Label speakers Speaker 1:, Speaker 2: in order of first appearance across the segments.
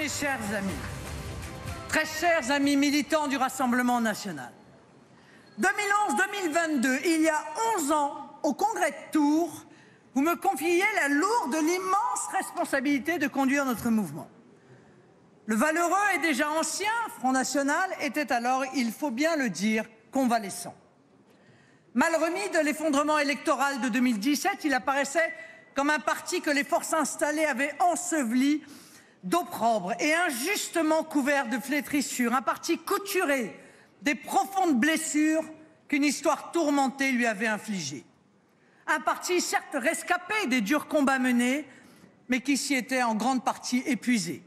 Speaker 1: mes chers amis, très chers amis militants du Rassemblement national, 2011-2022, il y a 11 ans, au congrès de Tours, vous me confiez la lourde, l'immense responsabilité de conduire notre mouvement. Le valeureux et déjà ancien Front National était alors, il faut bien le dire, convalescent. Mal remis de l'effondrement électoral de 2017, il apparaissait comme un parti que les forces installées avaient enseveli d'opprobre et injustement couvert de flétrissures, un parti couturé des profondes blessures qu'une histoire tourmentée lui avait infligées. Un parti certes rescapé des durs combats menés, mais qui s'y était en grande partie épuisé.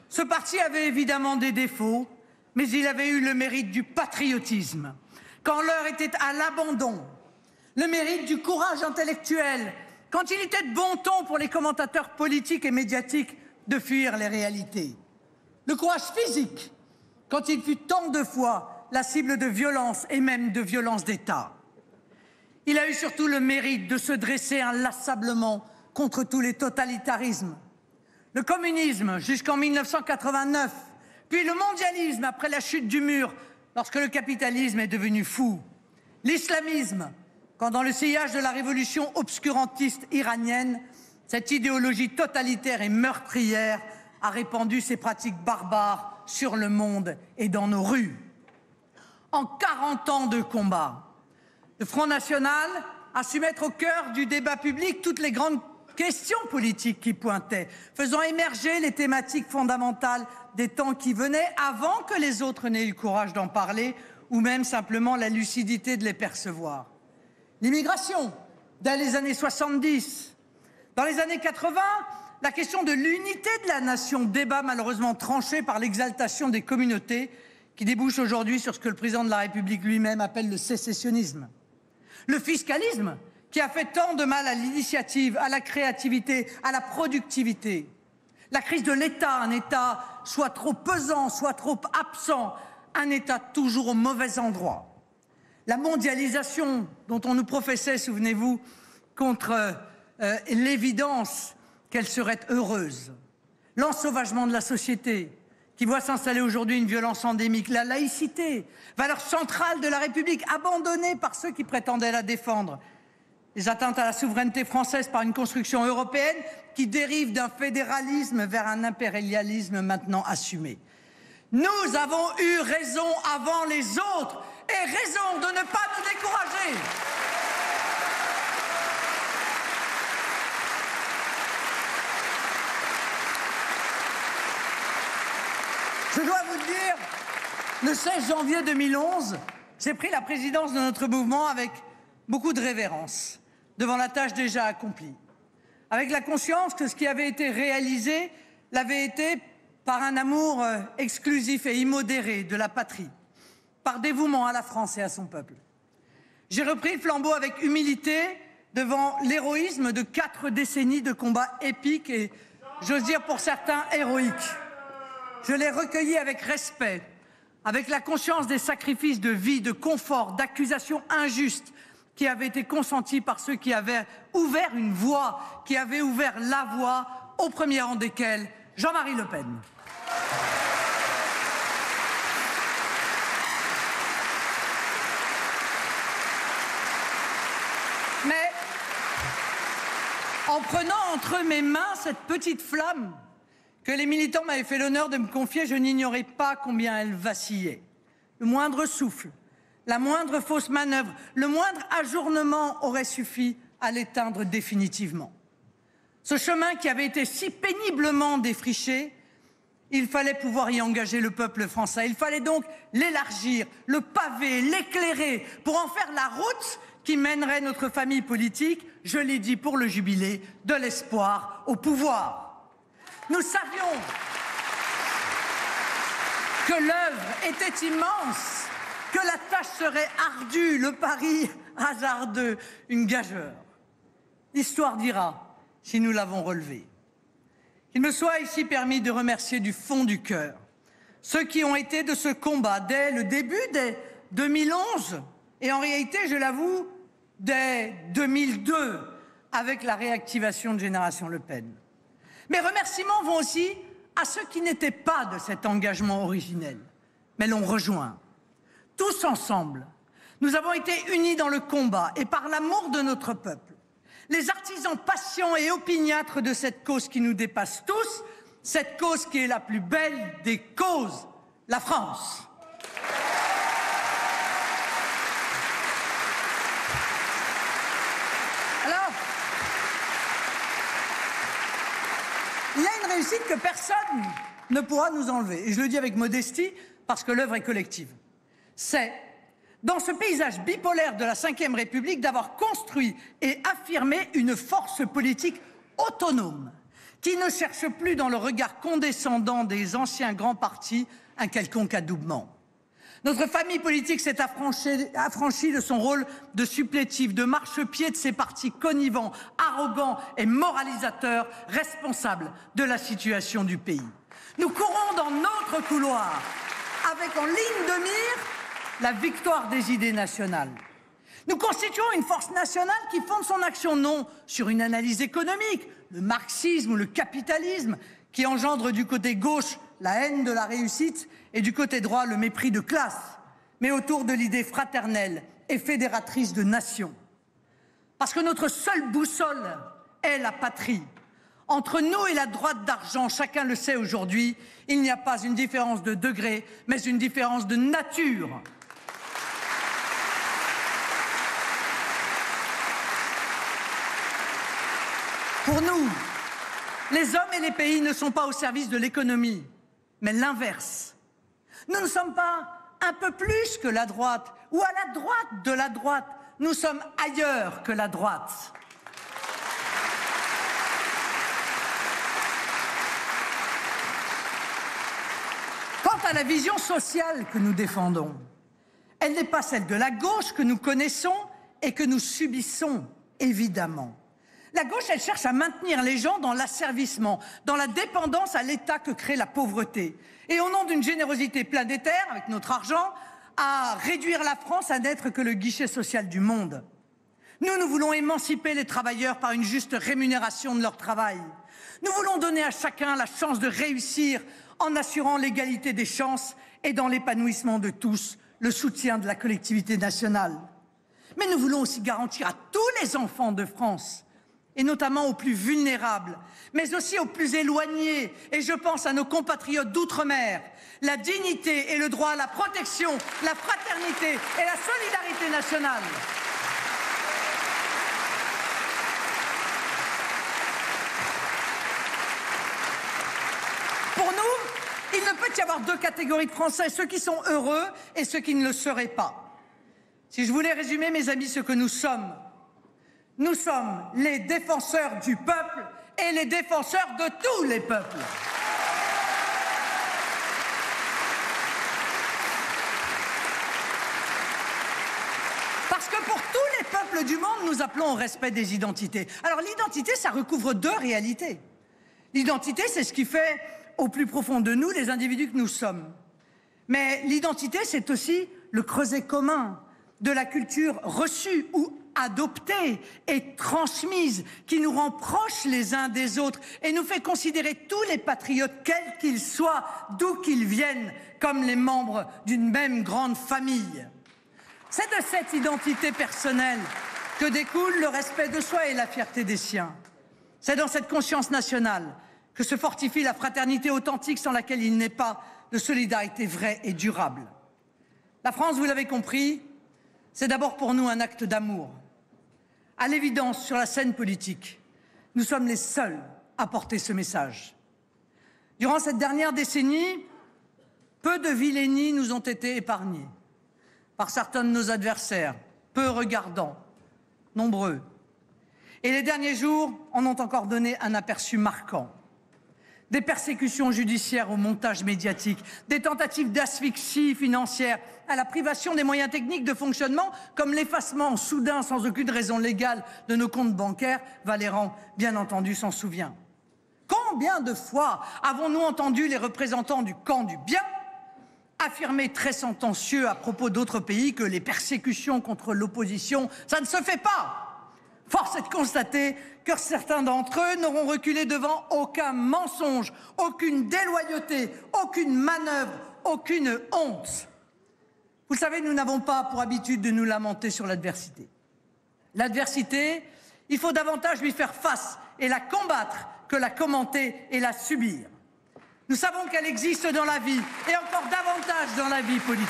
Speaker 1: Ce parti avait évidemment des défauts, mais il avait eu le mérite du patriotisme, quand l'heure était à l'abandon, le mérite du courage intellectuel, quand il était de bon ton pour les commentateurs politiques et médiatiques de fuir les réalités, le courage physique, quand il fut tant de fois la cible de violences et même de violences d'État. Il a eu surtout le mérite de se dresser inlassablement contre tous les totalitarismes. Le communisme jusqu'en 1989, puis le mondialisme après la chute du mur, lorsque le capitalisme est devenu fou. L'islamisme, quand dans le sillage de la révolution obscurantiste iranienne, cette idéologie totalitaire et meurtrière a répandu ses pratiques barbares sur le monde et dans nos rues. En 40 ans de combat, le Front National a su mettre au cœur du débat public toutes les grandes questions politiques qui pointaient, faisant émerger les thématiques fondamentales des temps qui venaient avant que les autres n'aient eu le courage d'en parler ou même simplement la lucidité de les percevoir. L'immigration, dès les années 70. Dans les années 80, la question de l'unité de la nation, débat malheureusement tranché par l'exaltation des communautés qui débouche aujourd'hui sur ce que le président de la République lui-même appelle le sécessionnisme. Le fiscalisme, qui a fait tant de mal à l'initiative, à la créativité, à la productivité. La crise de l'État, un État soit trop pesant, soit trop absent, un État toujours au mauvais endroit. La mondialisation dont on nous professait, souvenez-vous, contre l'évidence qu'elle serait heureuse. L'ensauvagement de la société, qui voit s'installer aujourd'hui une violence endémique. La laïcité, valeur centrale de la République, abandonnée par ceux qui prétendaient la défendre. Les atteintes à la souveraineté française par une construction européenne qui dérive d'un fédéralisme vers un impérialisme maintenant assumé. Nous avons eu raison avant les autres et raison de ne pas nous décourager. Je dois vous dire, le 16 janvier 2011, j'ai pris la présidence de notre mouvement avec beaucoup de révérence devant la tâche déjà accomplie, avec la conscience que ce qui avait été réalisé l'avait été par un amour exclusif et immodéré de la patrie, par dévouement à la France et à son peuple. J'ai repris le flambeau avec humilité devant l'héroïsme de 4 décennies de combats épiques et, j'ose dire pour certains, héroïques. Je l'ai recueilli avec respect, avec la conscience des sacrifices de vie, de confort, d'accusations injustes qui avaient été consentis par ceux qui avaient ouvert une voie, qui avaient ouvert la voie, au premier rang desquels Jean-Marie Le Pen. Mais en prenant entre mes mains cette petite flamme que les militants m'avaient fait l'honneur de me confier, je n'ignorais pas combien elle vacillait. Le moindre souffle, la moindre fausse manœuvre, le moindre ajournement aurait suffi à l'éteindre définitivement. Ce chemin qui avait été si péniblement défriché, il fallait pouvoir y engager le peuple français. Il fallait donc l'élargir, le paver, l'éclairer, pour en faire la route qui mènerait notre famille politique, je l'ai dit pour le jubilé, de l'espoir au pouvoir. Nous savions que l'œuvre était immense, que la tâche serait ardue, le pari hasardeux, une gageure. L'histoire dira si nous l'avons relevé. Qu'il me soit ici permis de remercier du fond du cœur ceux qui ont été de ce combat dès le début, dès 2011, et en réalité, je l'avoue, dès 2002, avec la réactivation de Génération Le Pen. Mes remerciements vont aussi à ceux qui n'étaient pas de cet engagement originel, mais l'ont rejoint. Tous ensemble, nous avons été unis dans le combat et par l'amour de notre peuple. Les artisans patients et opiniâtres de cette cause qui nous dépasse tous, cette cause qui est la plus belle des causes, la France. Alors, il y a une réussite que personne ne pourra nous enlever. Et je le dis avec modestie parce que l'œuvre est collective. C'est, dans ce paysage bipolaire de la Ve République, d'avoir construit et affirmé une force politique autonome qui ne cherche plus dans le regard condescendant des anciens grands partis un quelconque adoubement. Notre famille politique s'est affranchie de son rôle de supplétif, de marchepied de ces partis connivants, arrogants et moralisateurs, responsables de la situation du pays. Nous courons dans notre couloir, avec en ligne de mire la victoire des idées nationales. Nous constituons une force nationale qui fonde son action non sur une analyse économique, le marxisme ou le capitalisme, qui engendre du côté gauche la haine de la réussite et du côté droit le mépris de classe, mais autour de l'idée fraternelle et fédératrice de nation. Parce que notre seule boussole est la patrie. Entre nous et la droite d'argent, chacun le sait aujourd'hui, il n'y a pas une différence de degré, mais une différence de nature. Pour nous, les hommes et les pays ne sont pas au service de l'économie, mais l'inverse. Nous ne sommes pas un peu plus que la droite, ou à la droite de la droite. Nous sommes ailleurs que la droite. Quant à la vision sociale que nous défendons, elle n'est pas celle de la gauche que nous connaissons et que nous subissons, évidemment. La gauche, elle cherche à maintenir les gens dans l'asservissement, dans la dépendance à l'État que crée la pauvreté. Et au nom d'une générosité planétaire, avec notre argent, à réduire la France à n'être que le guichet social du monde. Nous voulons émanciper les travailleurs par une juste rémunération de leur travail. Nous voulons donner à chacun la chance de réussir en assurant l'égalité des chances et dans l'épanouissement de tous, le soutien de la collectivité nationale. Mais nous voulons aussi garantir à tous les enfants de France, et notamment aux plus vulnérables, mais aussi aux plus éloignés, et je pense à nos compatriotes d'outre-mer, la dignité et le droit à la protection, la fraternité et la solidarité nationale. Pour nous, il ne peut y avoir deux catégories de Français, ceux qui sont heureux et ceux qui ne le seraient pas. Si je voulais résumer, mes amis, ce que nous sommes les défenseurs du peuple et les défenseurs de tous les peuples. Parce que pour tous les peuples du monde, nous appelons au respect des identités. Alors l'identité, ça recouvre deux réalités. L'identité, c'est ce qui fait au plus profond de nous les individus que nous sommes. Mais l'identité, c'est aussi le creuset commun de la culture reçue ou adoptée et transmise, qui nous rend proches les uns des autres et nous fait considérer tous les patriotes, quels qu'ils soient, d'où qu'ils viennent, comme les membres d'une même grande famille. C'est de cette identité personnelle que découle le respect de soi et la fierté des siens. C'est dans cette conscience nationale que se fortifie la fraternité authentique sans laquelle il n'est pas de solidarité vraie et durable. La France, vous l'avez compris, c'est d'abord pour nous un acte d'amour. À l'évidence, sur la scène politique, nous sommes les seuls à porter ce message. Durant cette dernière décennie, peu de vilainies nous ont été épargnées par certains de nos adversaires, peu regardants, nombreux. Et les derniers jours en ont encore donné un aperçu marquant. Des persécutions judiciaires au montage médiatique, des tentatives d'asphyxie financière, à la privation des moyens techniques de fonctionnement, comme l'effacement soudain, sans aucune raison légale, de nos comptes bancaires. Valéran, bien entendu, s'en souvient. Combien de fois avons-nous entendu les représentants du camp du bien affirmer très sentencieux à propos d'autres pays que les persécutions contre l'opposition, ça ne se fait pas? Force est de constater que certains d'entre eux n'auront reculé devant aucun mensonge, aucune déloyauté, aucune manœuvre, aucune honte. Vous le savez, nous n'avons pas pour habitude de nous lamenter sur l'adversité. L'adversité, il faut davantage lui faire face et la combattre que la commenter et la subir. Nous savons qu'elle existe dans la vie et encore davantage dans la vie politique.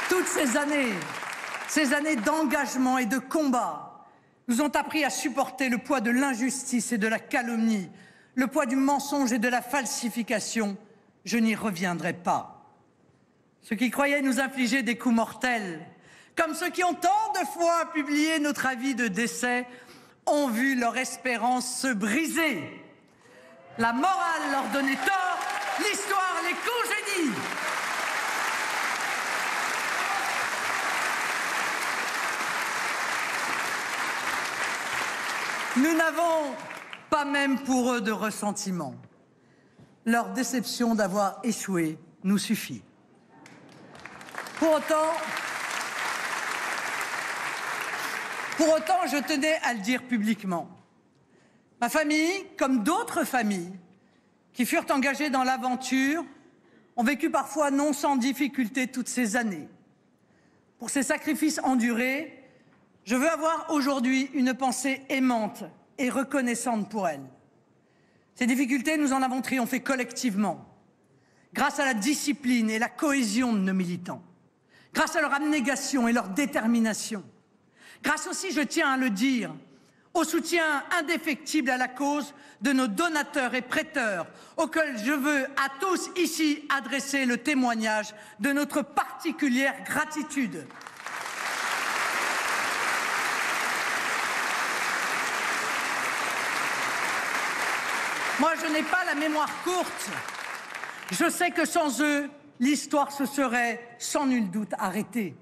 Speaker 1: Toutes ces années d'engagement et de combat nous ont appris à supporter le poids de l'injustice et de la calomnie, le poids du mensonge et de la falsification. Je n'y reviendrai pas. Ceux qui croyaient nous infliger des coups mortels, comme ceux qui ont tant de fois publié notre avis de décès, ont vu leur espérance se briser. La morale leur donnait tort, l'histoire les congédie. Nous n'avons pas même pour eux de ressentiment. Leur déception d'avoir échoué nous suffit. Pour autant, je tenais à le dire publiquement. Ma famille, comme d'autres familles qui furent engagées dans l'aventure, ont vécu parfois non sans difficulté toutes ces années. Pour ces sacrifices endurés, je veux avoir aujourd'hui une pensée aimante et reconnaissante pour elles. Ces difficultés, nous en avons triomphé collectivement, grâce à la discipline et la cohésion de nos militants, grâce à leur abnégation et leur détermination, grâce aussi, je tiens à le dire, au soutien indéfectible à la cause de nos donateurs et prêteurs, auxquels je veux à tous ici adresser le témoignage de notre particulière gratitude. Moi, je n'ai pas la mémoire courte. Je sais que sans eux, l'histoire se serait sans nul doute arrêtée.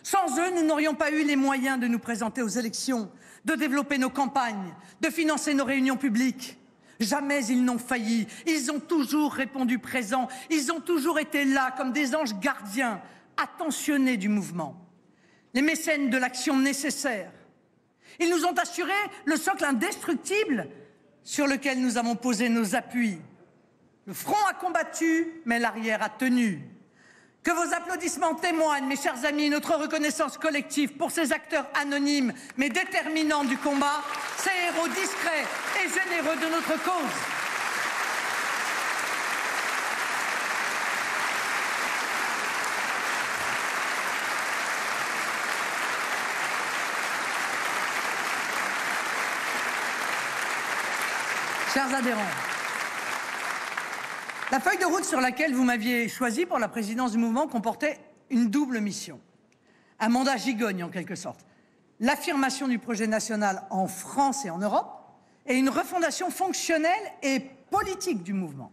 Speaker 1: Sans eux, nous n'aurions pas eu les moyens de nous présenter aux élections, de développer nos campagnes, de financer nos réunions publiques. Jamais ils n'ont failli. Ils ont toujours répondu présent. Ils ont toujours été là comme des anges gardiens, attentionnés du mouvement. Les mécènes de l'action nécessaire. Ils nous ont assuré le socle indestructible sur lequel nous avons posé nos appuis. Le front a combattu, mais l'arrière a tenu. Que vos applaudissements témoignent, mes chers amis, notre reconnaissance collective pour ces acteurs anonymes mais déterminants du combat, ces héros discrets et généreux de notre cause. Chers adhérents, la feuille de route sur laquelle vous m'aviez choisi pour la présidence du mouvement comportait une double mission. Un mandat gigogne en quelque sorte. L'affirmation du projet national en France et en Europe et une refondation fonctionnelle et politique du mouvement.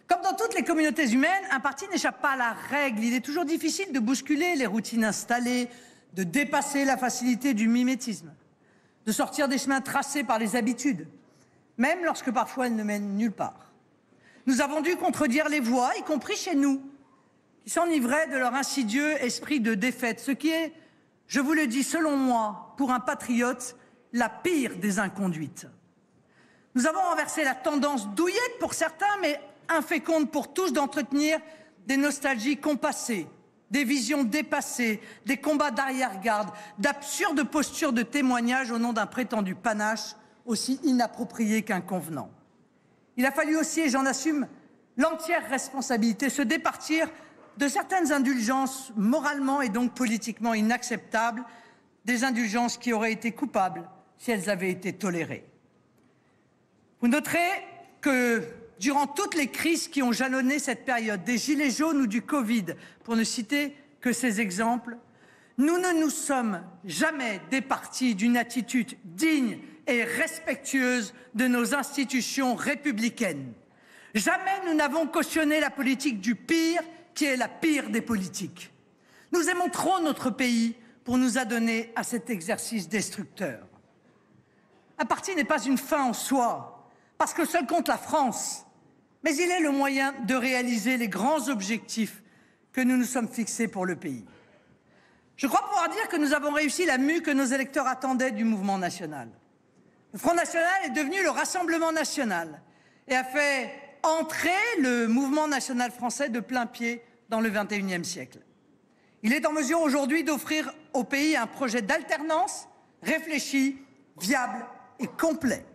Speaker 1: Comme dans toutes les communautés humaines, un parti n'échappe pas à la règle. Il est toujours difficile de bousculer les routines installées, de dépasser la facilité du mimétisme, de sortir des chemins tracés par les habitudes, même lorsque parfois elles ne mènent nulle part. Nous avons dû contredire les voix, y compris chez nous, qui s'enivraient de leur insidieux esprit de défaite, ce qui est, je vous le dis, selon moi, pour un patriote, la pire des inconduites. Nous avons renversé la tendance douillette pour certains, mais inféconde pour tous d'entretenir des nostalgies compassées, des visions dépassées, des combats d'arrière-garde, d'absurdes postures de témoignage au nom d'un prétendu panache aussi inapproprié qu'inconvenant. Il a fallu aussi, et j'en assume l'entière responsabilité, se départir de certaines indulgences moralement et donc politiquement inacceptables, des indulgences qui auraient été coupables si elles avaient été tolérées. Vous noterez que durant toutes les crises qui ont jalonné cette période, des gilets jaunes ou du Covid, pour ne citer que ces exemples, nous ne nous sommes jamais départis d'une attitude digne et respectueuse de nos institutions républicaines. Jamais nous n'avons cautionné la politique du pire, qui est la pire des politiques. Nous aimons trop notre pays pour nous adonner à cet exercice destructeur. Un parti n'est pas une fin en soi, parce que seul compte la France, mais il est le moyen de réaliser les grands objectifs que nous nous sommes fixés pour le pays. Je crois pouvoir dire que nous avons réussi la mue que nos électeurs attendaient du mouvement national. Le Front National est devenu le Rassemblement National et a fait entrer le mouvement national français de plein pied dans le XXIe siècle. Il est en mesure aujourd'hui d'offrir au pays un projet d'alternance réfléchi, viable et complet.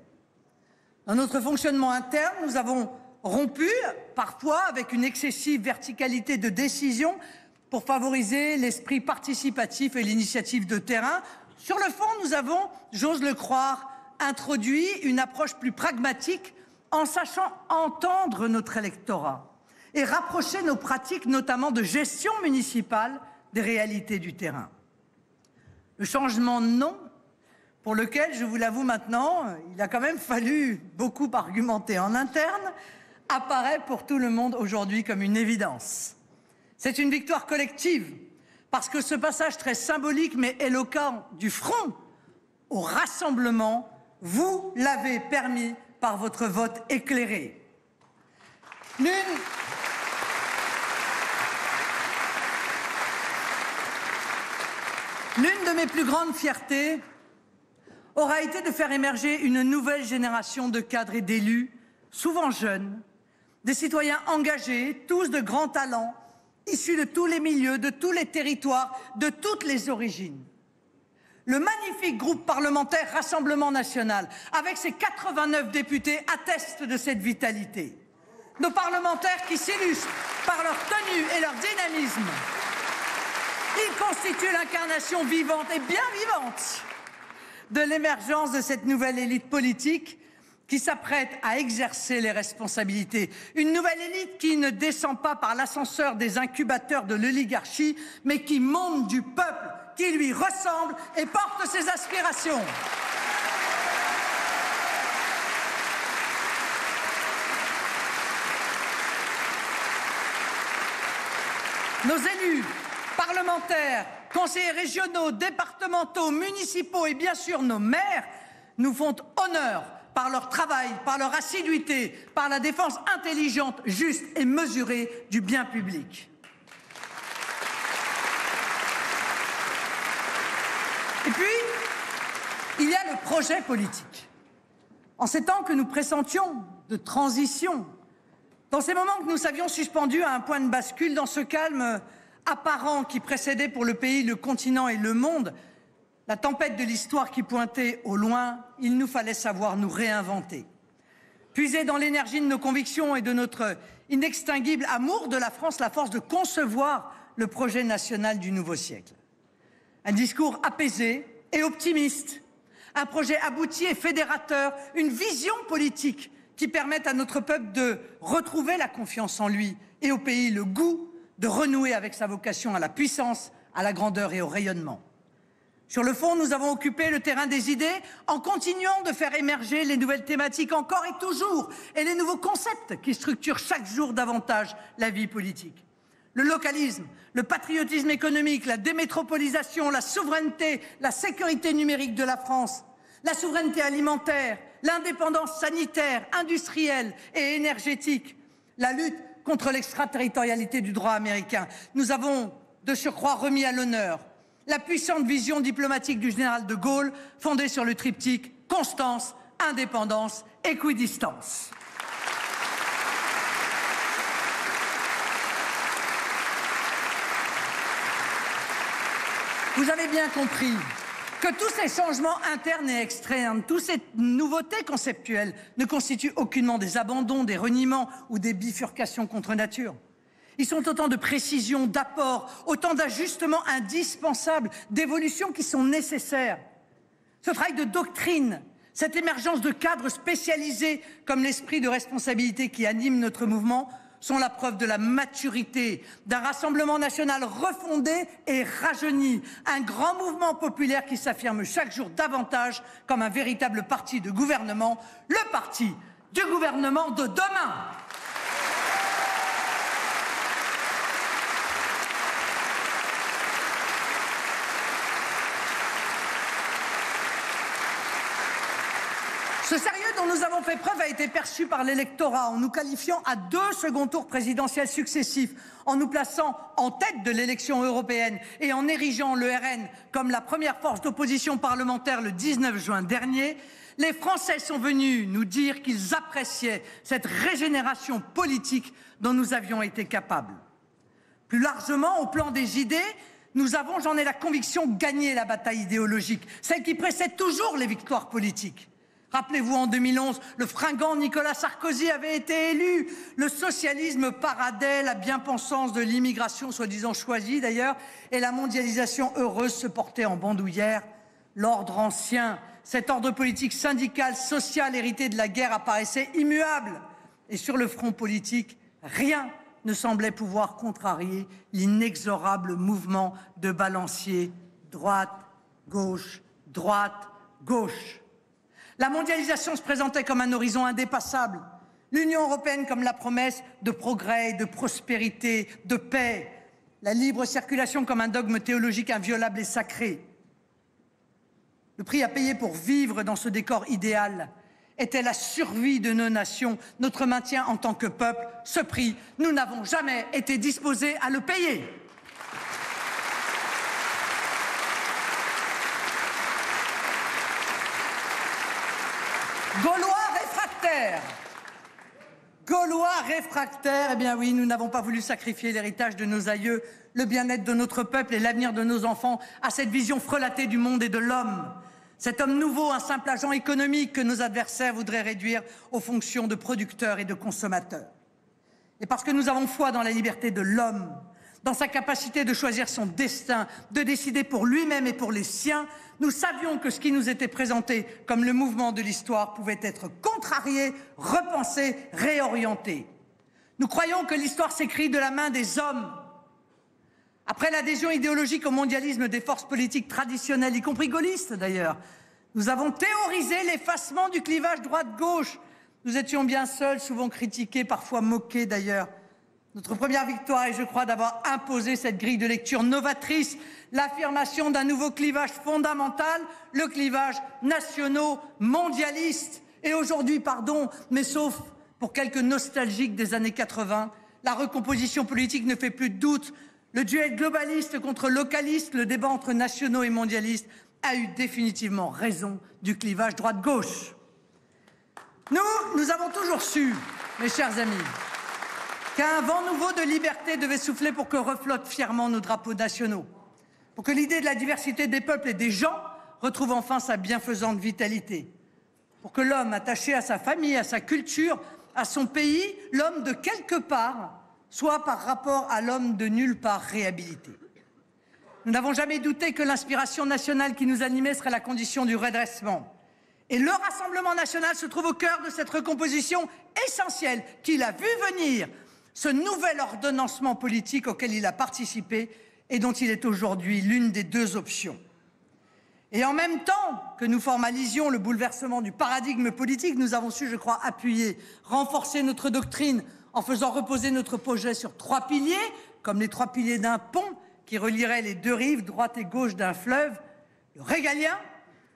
Speaker 1: Dans notre fonctionnement interne, nous avons rompu, parfois avec une excessive verticalité de décision, pour favoriser l'esprit participatif et l'initiative de terrain. Sur le fond, nous avons, j'ose le croire, introduit une approche plus pragmatique en sachant entendre notre électorat et rapprocher nos pratiques, notamment de gestion municipale, des réalités du terrain. Le changement de nom, pour lequel, je vous l'avoue maintenant, il a quand même fallu beaucoup argumenter en interne, apparaît pour tout le monde aujourd'hui comme une évidence. C'est une victoire collective, parce que ce passage très symbolique mais éloquent du front au rassemblement, vous l'avez permis par votre vote éclairé. L'une de mes plus grandes fiertés aura été de faire émerger une nouvelle génération de cadres et d'élus, souvent jeunes, des citoyens engagés, tous de grands talents, issus de tous les milieux, de tous les territoires, de toutes les origines. Le magnifique groupe parlementaire Rassemblement National, avec ses 89 députés, atteste de cette vitalité. Nos parlementaires qui s'illustrent par leur tenue et leur dynamisme. Ils constituent l'incarnation vivante et bien vivante de l'émergence de cette nouvelle élite politique qui s'apprête à exercer les responsabilités. Une nouvelle élite qui ne descend pas par l'ascenseur des incubateurs de l'oligarchie, mais qui monte du peuple, qui lui ressemble et porte ses aspirations. Nos élus, parlementaires, conseillers régionaux, départementaux, municipaux et bien sûr nos maires nous font honneur par leur travail, par leur assiduité, par la défense intelligente, juste et mesurée du bien public. Et puis, il y a le projet politique. En ces temps que nous pressentions de transition, dans ces moments que nous savions suspendus à un point de bascule, dans ce calme apparent qui précédait pour le pays, le continent et le monde, la tempête de l'histoire qui pointait au loin, il nous fallait savoir nous réinventer. Puiser dans l'énergie de nos convictions et de notre inextinguible amour de la France, la force de concevoir le projet national du nouveau siècle. Un discours apaisé et optimiste, un projet abouti et fédérateur, une vision politique qui permette à notre peuple de retrouver la confiance en lui et au pays le goût de renouer avec sa vocation à la puissance, à la grandeur et au rayonnement. Sur le fond, nous avons occupé le terrain des idées en continuant de faire émerger les nouvelles thématiques encore et toujours et les nouveaux concepts qui structurent chaque jour davantage la vie politique. Le localisme, le patriotisme économique, la démétropolisation, la souveraineté, la sécurité numérique de la France, la souveraineté alimentaire, l'indépendance sanitaire, industrielle et énergétique, la lutte contre l'extraterritorialité du droit américain. Nous avons de surcroît remis à l'honneur la puissante vision diplomatique du général de Gaulle, fondée sur le triptyque constance, indépendance, équidistance. Vous avez bien compris que tous ces changements internes et externes, toutes ces nouveautés conceptuelles ne constituent aucunement des abandons, des reniements ou des bifurcations contre nature. Ils sont autant de précisions, d'apports, autant d'ajustements indispensables, d'évolutions qui sont nécessaires. Ce travail de doctrine, cette émergence de cadres spécialisés comme l'esprit de responsabilité qui anime notre mouvement sont la preuve de la maturité d'un Rassemblement national refondé et rajeuni, un grand mouvement populaire qui s'affirme chaque jour davantage comme un véritable parti de gouvernement, le parti du gouvernement de demain. Ce sérieux dont nous avons fait preuve a été perçu par l'électorat en nous qualifiant à 2 seconds tours présidentiels successifs, en nous plaçant en tête de l'élection européenne et en érigeant le RN comme la première force d'opposition parlementaire le 19 juin dernier. Les Français sont venus nous dire qu'ils appréciaient cette régénération politique dont nous avions été capables. Plus largement, au plan des idées, nous avons, j'en ai la conviction, gagné la bataille idéologique, celle qui précède toujours les victoires politiques. Rappelez-vous, en 2011, le fringant Nicolas Sarkozy avait été élu. Le socialisme paradait, la bien-pensance de l'immigration, soi-disant choisie d'ailleurs, et la mondialisation heureuse se portait en bandoulière. L'ordre ancien, cet ordre politique syndical, social, hérité de la guerre, apparaissait immuable. Et sur le front politique, rien ne semblait pouvoir contrarier l'inexorable mouvement de balancier droite, gauche. La mondialisation se présentait comme un horizon indépassable, l'Union européenne comme la promesse de progrès, de prospérité, de paix, la libre circulation comme un dogme théologique inviolable et sacré. Le prix à payer pour vivre dans ce décor idéal était la survie de nos nations, notre maintien en tant que peuple. Ce prix, nous n'avons jamais été disposés à le payer. Gaulois réfractaires, eh bien oui, nous n'avons pas voulu sacrifier l'héritage de nos aïeux, le bien-être de notre peuple et l'avenir de nos enfants à cette vision frelatée du monde et de l'homme. Cet homme nouveau, un simple agent économique que nos adversaires voudraient réduire aux fonctions de producteurs et de consommateurs. Et parce que nous avons foi dans la liberté de l'homme, dans sa capacité de choisir son destin, de décider pour lui-même et pour les siens, nous savions que ce qui nous était présenté comme le mouvement de l'histoire pouvait être contrarié, repensé, réorienté. Nous croyons que l'histoire s'écrit de la main des hommes. Après l'adhésion idéologique au mondialisme des forces politiques traditionnelles, y compris gaullistes d'ailleurs, nous avons théorisé l'effacement du clivage droite-gauche. Nous étions bien seuls, souvent critiqués, parfois moqués d'ailleurs. Notre première victoire est, je crois, d'avoir imposé cette grille de lecture novatrice, l'affirmation d'un nouveau clivage fondamental, le clivage nationaux-mondialiste. Et aujourd'hui, pardon, mais sauf pour quelques nostalgiques des années 80, la recomposition politique ne fait plus de doute. Le duel globaliste contre localiste, le débat entre nationaux et mondialistes a eu définitivement raison du clivage droite-gauche. Nous avons toujours su, mes chers amis, qu'un vent nouveau de liberté devait souffler pour que reflottent fièrement nos drapeaux nationaux, pour que l'idée de la diversité des peuples et des gens retrouve enfin sa bienfaisante vitalité, pour que l'homme attaché à sa famille, à sa culture, à son pays, l'homme de quelque part, soit par rapport à l'homme de nulle part réhabilité. Nous n'avons jamais douté que l'inspiration nationale qui nous animait serait la condition du redressement. Et le Rassemblement national se trouve au cœur de cette recomposition essentielle qu'il a vu venir, ce nouvel ordonnancement politique auquel il a participé et dont il est aujourd'hui l'une des deux options. Et en même temps que nous formalisions le bouleversement du paradigme politique, nous avons su, je crois, appuyer, renforcer notre doctrine en faisant reposer notre projet sur 3 piliers, comme les 3 piliers d'un pont qui relierait les 2 rives, droite et gauche d'un fleuve, le régalien,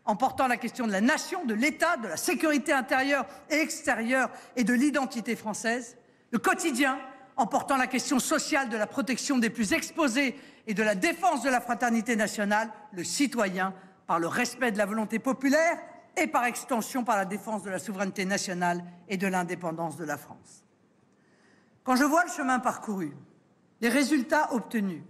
Speaker 1: en portant la question de la nation, de l'État, de la sécurité intérieure et extérieure et de l'identité française, le quotidien, en portant la question sociale de la protection des plus exposés et de la défense de la fraternité nationale, le citoyen, par le respect de la volonté populaire et par extension par la défense de la souveraineté nationale et de l'indépendance de la France. Quand je vois le chemin parcouru, les résultats obtenus,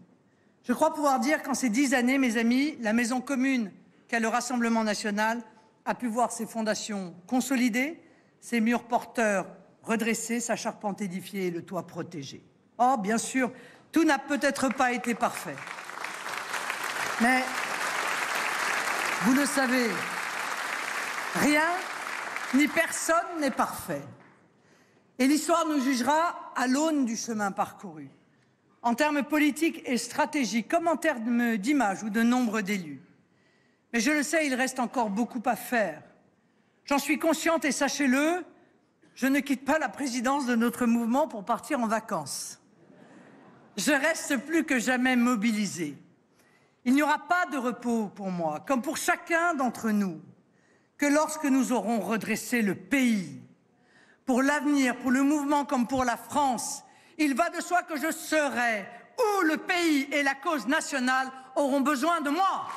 Speaker 1: je crois pouvoir dire qu'en ces 10 années, mes amis, la maison commune qu'est le Rassemblement national a pu voir ses fondations consolidées, ses murs porteurs redressés, sa charpente édifiée et le toit protégé. Oh, bien sûr, tout n'a peut-être pas été parfait. Mais, vous le savez, rien ni personne n'est parfait. Et l'histoire nous jugera à l'aune du chemin parcouru, en termes politiques et stratégiques, comme en termes d'image ou de nombre d'élus. Mais je le sais, il reste encore beaucoup à faire. J'en suis consciente et sachez-le, je ne quitte pas la présidence de notre mouvement pour partir en vacances. Je reste plus que jamais mobilisée. Il n'y aura pas de repos pour moi, comme pour chacun d'entre nous. que lorsque nous aurons redressé le pays, pour l'avenir, pour le mouvement comme pour la France, il va de soi que je serai où le pays et la cause nationale auront besoin de moi.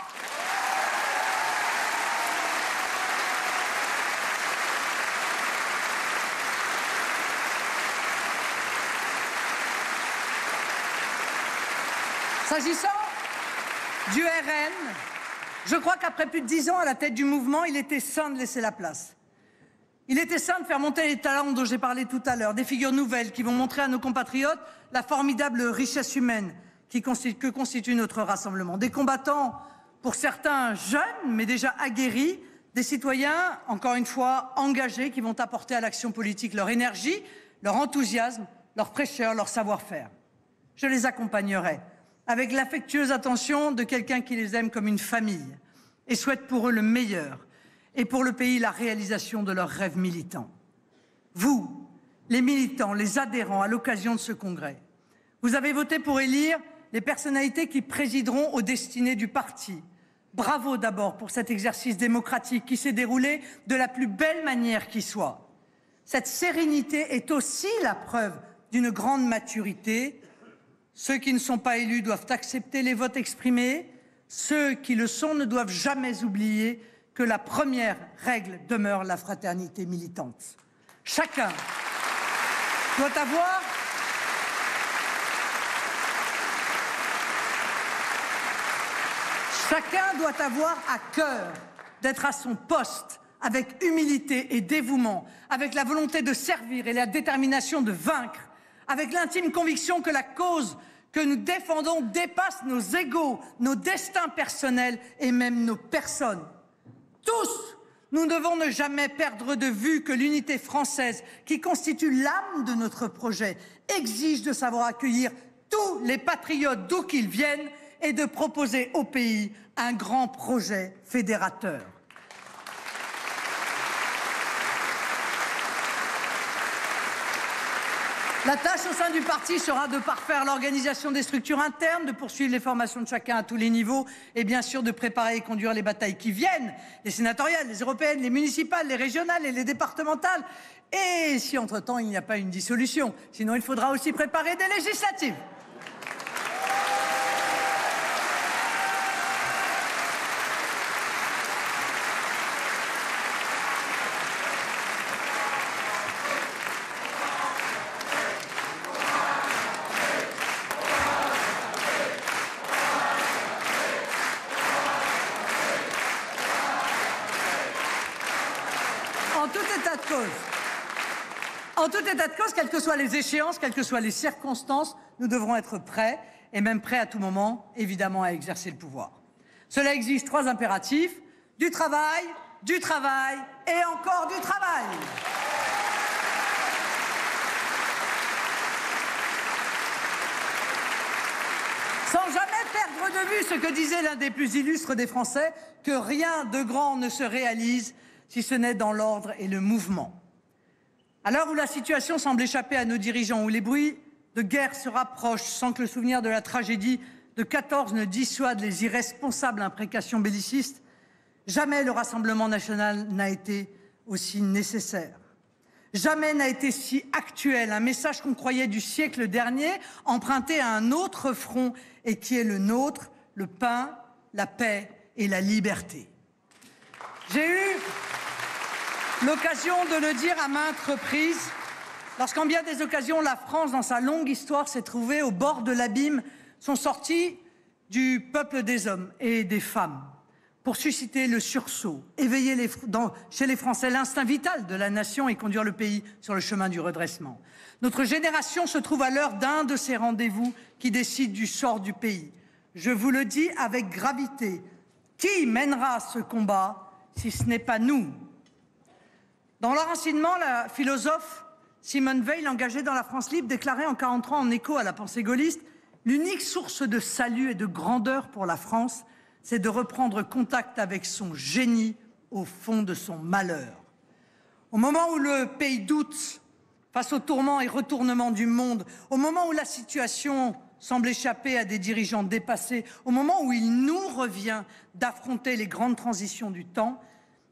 Speaker 1: S'agissant du RN, je crois qu'après plus de 10 ans à la tête du mouvement, il était sain de laisser la place. Il était sain de faire monter les talents dont j'ai parlé tout à l'heure, des figures nouvelles qui vont montrer à nos compatriotes la formidable richesse humaine que constitue notre rassemblement. Des combattants, pour certains jeunes, mais déjà aguerris, des citoyens, encore une fois, engagés, qui vont apporter à l'action politique leur énergie, leur enthousiasme, leur fraîcheur, leur savoir-faire. Je les accompagnerai avec l'affectueuse attention de quelqu'un qui les aime comme une famille et souhaite pour eux le meilleur et pour le pays la réalisation de leurs rêves militants. Vous, les militants, les adhérents à l'occasion de ce congrès, vous avez voté pour élire les personnalités qui présideront aux destinées du parti. Bravo d'abord pour cet exercice démocratique qui s'est déroulé de la plus belle manière qui soit. Cette sérénité est aussi la preuve d'une grande maturité. Ceux qui ne sont pas élus doivent accepter les votes exprimés. Ceux qui le sont ne doivent jamais oublier que la première règle demeure la fraternité militante. Chacun doit avoir à cœur d'être à son poste avec humilité et dévouement, avec la volonté de servir et la détermination de vaincre, avec l'intime conviction que la cause que nous défendons dépasse nos égos, nos destins personnels et même nos personnes. Tous, nous devons ne jamais perdre de vue que l'unité française, qui constitue l'âme de notre projet, exige de savoir accueillir tous les patriotes d'où qu'ils viennent et de proposer au pays un grand projet fédérateur. La tâche au sein du parti sera de parfaire l'organisation des structures internes, de poursuivre les formations de chacun à tous les niveaux et bien sûr de préparer et conduire les batailles qui viennent, les sénatoriales, les européennes, les municipales, les régionales et les départementales. Et si entre-temps il n'y a pas une dissolution, sinon il faudra aussi préparer des législatives. En tout état de cause, quelles que soient les échéances, quelles que soient les circonstances, nous devrons être prêts, et même prêts à tout moment, évidemment, à exercer le pouvoir. Cela exige 3 impératifs: du travail et encore du travail. Sans jamais perdre de vue ce que disait l'un des plus illustres des Français, que rien de grand ne se réalise si ce n'est dans l'ordre et le mouvement. À l'heure où la situation semble échapper à nos dirigeants, où les bruits de guerre se rapprochent sans que le souvenir de la tragédie de 14 ne dissuade les irresponsables imprécations bellicistes, jamais le Rassemblement national n'a été aussi nécessaire. Jamais n'a été si actuel un message qu'on croyait du siècle dernier, emprunté à un autre front et qui est le nôtre: le pain, la paix et la liberté. J'ai eu l'occasion de le dire à maintes reprises, lorsqu'en bien des occasions la France, dans sa longue histoire, s'est trouvée au bord de l'abîme, sont sortis du peuple des hommes et des femmes pour susciter le sursaut, éveiller chez les Français l'instinct vital de la nation et conduire le pays sur le chemin du redressement. Notre génération se trouve à l'heure d'un de ces rendez-vous qui décide du sort du pays. Je vous le dis avec gravité, qui mènera ce combat si ce n'est pas nous? Dans l'enracinement, la philosophe Simone Veil, engagée dans la France libre, déclarait en 1943 en écho à la pensée gaulliste: l'unique source de salut et de grandeur pour la France, c'est de reprendre contact avec son génie au fond de son malheur. Au moment où le pays doute face aux tourments et retournements du monde, au moment où la situation semble échapper à des dirigeants dépassés, au moment où il nous revient d'affronter les grandes transitions du temps,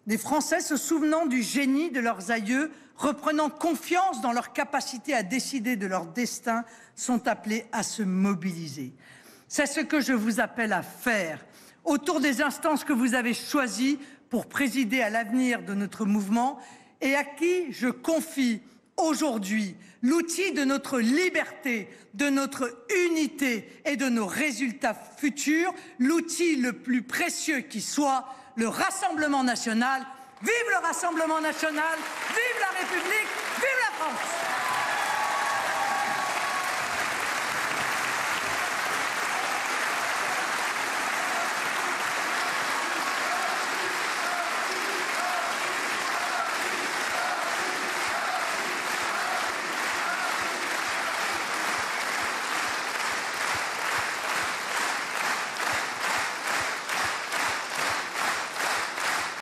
Speaker 1: Des Français se souvenant du génie de leurs aïeux, reprenant confiance dans leur capacité à décider de leur destin, sont appelés à se mobiliser. C'est ce que je vous appelle à faire, autour des instances que vous avez choisies pour présider à l'avenir de notre mouvement et à qui je confie aujourd'hui l'outil de notre liberté, de notre unité et de nos résultats futurs, l'outil le plus précieux qui soit, le Rassemblement national. Vive le Rassemblement national, vive la République, vive la France!